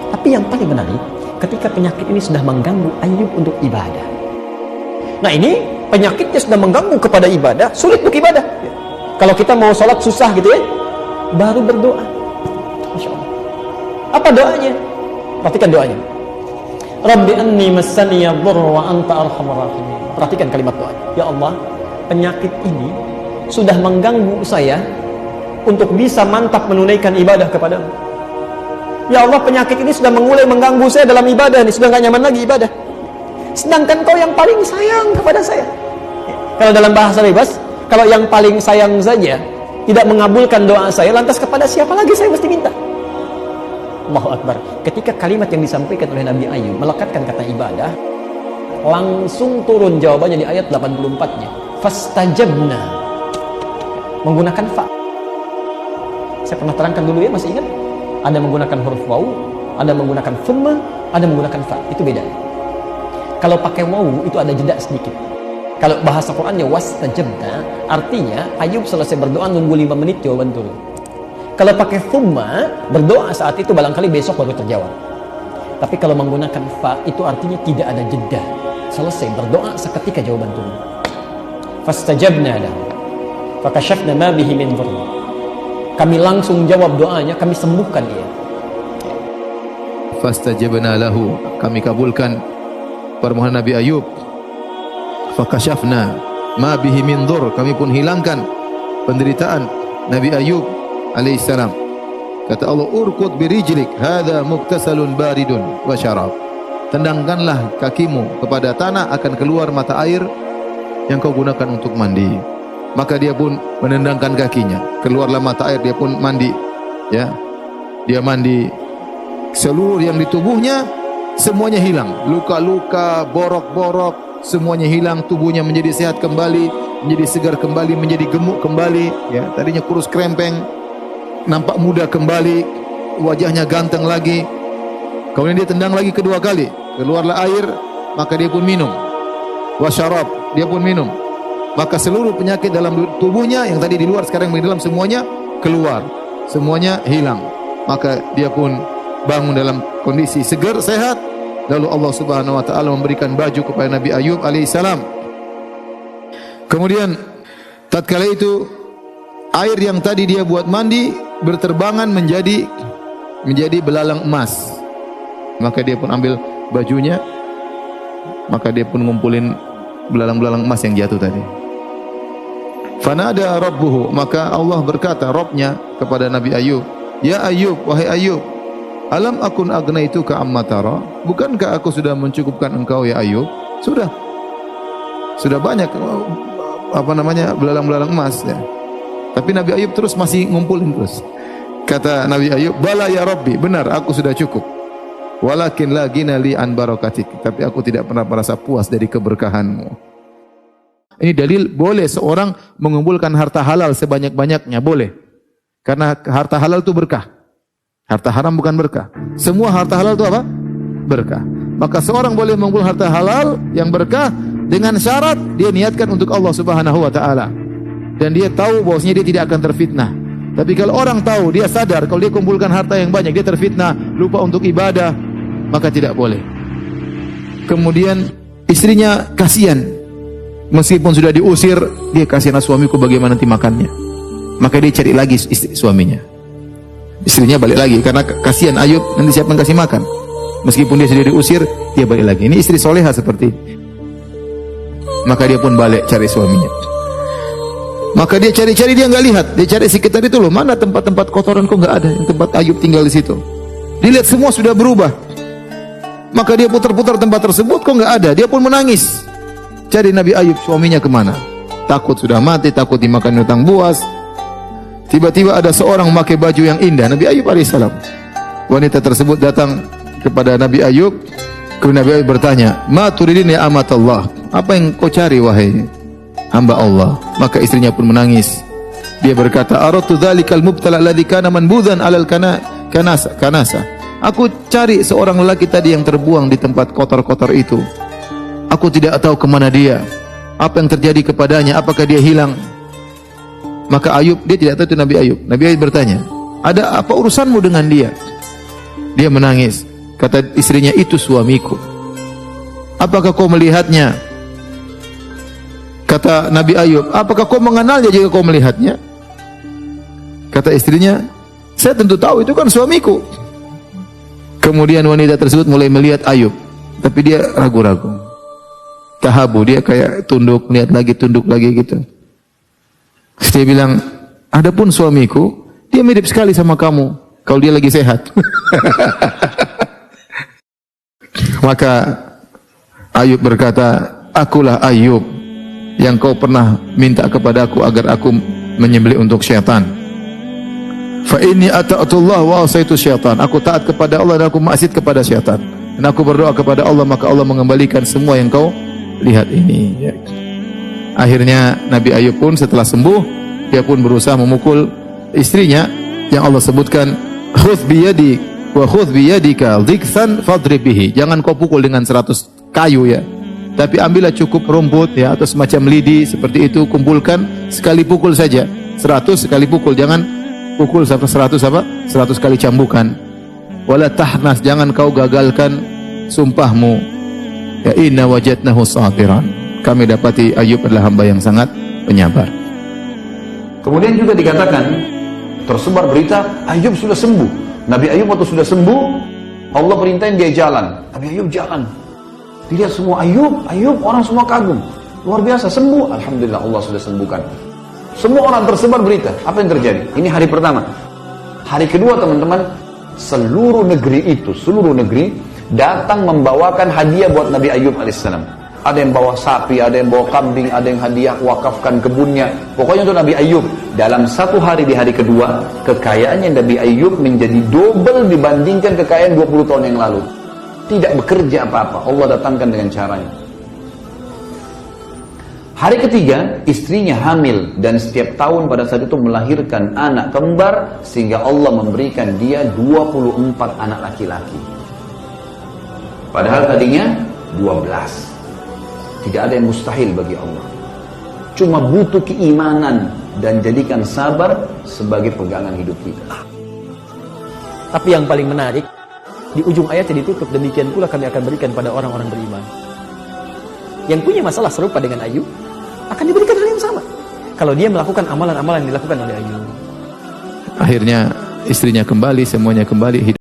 Tapi yang paling menarik, ketika penyakit ini sudah mengganggu Ayub untuk ibadah. Nah ini penyakitnya sudah mengganggu kepada ibadah, sulit untuk ibadah. Kalau kita mau sholat susah gitu ya, baru berdoa. Masya Allah. Apa doanya? Perhatikan doanya. Rabbi anni massani yadhurru wa anta arhamur rahimin. Perhatikan kalimat doa. Ya Allah, penyakit ini sudah mengganggu saya untuk bisa mantap menunaikan ibadah kepadamu. Ya Allah, penyakit ini sudah mulai mengganggu saya dalam ibadah nih, sudah gak nyaman lagi ibadah. Sedangkan kau yang paling sayang kepada saya. Kalau dalam bahasa bebas, kalau yang paling sayang saja tidak mengabulkan doa saya, lantas kepada siapa lagi saya mesti minta? Allahu Akbar. Ketika kalimat yang disampaikan oleh Nabi Ayub melekatkan kata ibadah, langsung turun jawabannya di ayat 84-nya. Fastajabna. Menggunakan fa. Saya pernah terangkan dulu ya, masih ingat? Ada menggunakan huruf waw, ada menggunakan thumma, ada menggunakan fa. Itu beda. Kalau pakai waw itu ada jeda sedikit. Kalau bahasa Qur'annya wastajabna, artinya Ayub selesai berdoa nunggu 5 menit jawaban turun. Kalau pakai thumma, berdoa saat itu barangkali besok baru terjawab. Tapi kalau menggunakan fa, itu artinya tidak ada jeda. Selesai berdoa seketika jawaban turun. Fastajabna lahu fakashafna ma bihi min dhurr. Kami langsung jawab doanya, kami sembuhkan dia. Fastajabna lahu, kami kabulkan permohonan Nabi Ayub. Fakashafna ma bihi min dhurr, kami pun hilangkan penderitaan Nabi Ayub alaihissalam. Kata Allah, urkud birijlik hadza muktasalun baridun wa syarab. Tendangkanlah kakimu kepada tanah, akan keluar mata air yang kau gunakan untuk mandi. Maka dia pun menendangkan kakinya, keluarlah mata air, dia pun mandi. Ya, dia mandi. Seluruh yang di tubuhnya semuanya hilang, luka-luka, borok-borok, semuanya hilang. Tubuhnya menjadi sehat kembali, menjadi segar kembali, menjadi gemuk kembali. Ya, tadinya kurus krempeng, nampak muda kembali, wajahnya ganteng lagi. Kemudian dia tendang lagi kedua kali, keluarlah air, maka dia pun minum. Wasyarab, dia pun minum. Maka seluruh penyakit dalam tubuhnya yang tadi di luar sekarang di dalam semuanya keluar, semuanya hilang. Maka dia pun bangun dalam kondisi segar, sehat. Lalu Allah Subhanahu wa taala memberikan baju kepada Nabi Ayub alaihissalam. Kemudian tatkala itu air yang tadi dia buat mandi berterbangan menjadi belalang emas. Maka dia pun ambil bajunya, maka dia pun ngumpulin belalang-belalang emas yang jatuh tadi. Fanada rabbuhu, maka Allah berkata, Rabbnya kepada Nabi Ayub, Ya Ayub, wahai Ayub, alam akun agnaituka amma tara? Bukankah aku sudah mencukupkan engkau ya Ayub? Sudah banyak belalang-belalang emas ya. Tapi Nabi Ayub terus masih ngumpulin terus. Kata Nabi Ayub, bala ya Rabbi, benar aku sudah cukup. Walakin la ghina li an barakatik, tapi aku tidak pernah merasa puas dari keberkahanmu. Ini dalil boleh seorang mengumpulkan harta halal sebanyak-banyaknya, boleh. Karena harta halal itu berkah. Harta haram bukan berkah. Semua harta halal itu apa? Berkah. Maka seorang boleh mengumpulkan harta halal yang berkah dengan syarat dia niatkan untuk Allah Subhanahu wa taala. Dan dia tahu bahwasanya dia tidak akan terfitnah. Tapi kalau orang tahu, dia sadar kalau dia kumpulkan harta yang banyak, dia terfitnah, lupa untuk ibadah, maka tidak boleh. Kemudian istrinya kasihan. Meskipun sudah diusir, dia kasihan, suamiku bagaimana nanti makannya. Maka dia cari lagi suaminya. Istrinya balik lagi karena kasihan Ayub, nanti siapa yang kasih makan. Meskipun dia sudah diusir, dia balik lagi. Ini istri soleha seperti ini. Maka dia pun balik cari suaminya. Maka dia cari-cari, dia nggak lihat. Dia cari sekitar itu loh, mana tempat-tempat kotoran kok nggak ada. Yang tempat Ayub tinggal di situ. Dilihat semua sudah berubah. Maka dia putar-putar tempat tersebut, kok nggak ada. Dia pun menangis. Cari Nabi Ayub, suaminya kemana? Takut sudah mati, takut dimakan utang buas. Tiba-tiba ada seorang memakai baju yang indah, Nabi Ayub alaihissalam. Wanita tersebut datang kepada Nabi Ayub. Kemudian Nabi Ayub bertanya, Ma turidin ya amat Allah? Apa yang kau cari wahai hamba Allah? Maka istrinya pun menangis. Dia berkata, Aratu dzalikal mubtala alladzi kana manbudhan alal kanasa. Aku cari seorang lelaki tadi yang terbuang di tempat kotor-kotor itu. Aku tidak tahu kemana dia. Apa yang terjadi kepadanya? Apakah dia hilang? Maka Ayub, dia tidak tahu itu Nabi Ayub. Nabi Ayub bertanya, ada apa urusanmu dengan dia? Dia menangis. Kata istrinya, itu suamiku. Apakah kau melihatnya? Kata Nabi Ayub, apakah kau mengenalnya jika kau melihatnya? Kata istrinya, saya tentu tahu, itu kan suamiku. Kemudian wanita tersebut mulai melihat Ayub, tapi dia ragu-ragu. Tahabu, dia kayak tunduk, lihat lagi, tunduk lagi gitu. Dia bilang, adapun suamiku, dia mirip sekali sama kamu, kalau dia lagi sehat. Maka Ayub berkata, akulah Ayub yang kau pernah minta kepadaku agar aku menyembelih untuk syaitan. Fa inni ata'atullah wa asaitu syaitan. Aku taat kepada Allah dan aku maksiat kepada syaitan. Dan aku berdoa kepada Allah, maka Allah mengembalikan semua yang kau lihat ini. Akhirnya Nabi Ayub pun setelah sembuh, dia pun berusaha memukul istrinya yang Allah sebutkan, khudh biyadi wa khudh biyadika dhiksan fadrib bihi. Jangan kau pukul dengan 100 kayu ya, tapi ambillah cukup rumput ya atau semacam lidi seperti itu, kumpulkan, sekali pukul saja 100 sekali pukul, jangan pukul sampai 100 kali cambukan. Wala tahnas, jangan kau gagalkan sumpahmu. Ya inna wajadnahu sabiran. Kami dapati Ayub adalah hamba yang sangat penyabar. Kemudian juga dikatakan, tersebar berita Ayub sudah sembuh. Nabi Ayub waktu sudah sembuh, Allah perintahin dia jalan. Nabi Ayub jalan. Dilihat semua, Ayub, orang semua kagum. Luar biasa, sembuh. Alhamdulillah, Allah sudah sembuhkan. Semua orang tersebar berita. Apa yang terjadi? Ini hari pertama. Hari kedua, teman-teman, seluruh negeri datang membawakan hadiah buat Nabi Ayub alaihissalam. Ada yang bawa sapi, ada yang bawa kambing, ada yang hadiah wakafkan kebunnya. Pokoknya untuk Nabi Ayub. Dalam satu hari di hari kedua, kekayaannya Nabi Ayub menjadi double dibandingkan kekayaan 20 tahun yang lalu. Tidak bekerja apa-apa, Allah datangkan dengan caranya. Hari ketiga, istrinya hamil dan setiap tahun pada saat itu melahirkan anak kembar sehingga Allah memberikan dia 24 anak laki-laki. Padahal tadinya 12. Tidak ada yang mustahil bagi Allah. Cuma butuh keimanan dan jadikan sabar sebagai pegangan hidup kita. Tapi yang paling menarik, di ujung ayatnya ditutup, demikian pula kami akan berikan pada orang-orang beriman. Yang punya masalah serupa dengan Ayub akan diberikan hal yang sama kalau dia melakukan amalan-amalan yang dilakukan oleh Ayub. Akhirnya istrinya kembali, semuanya kembali hidup.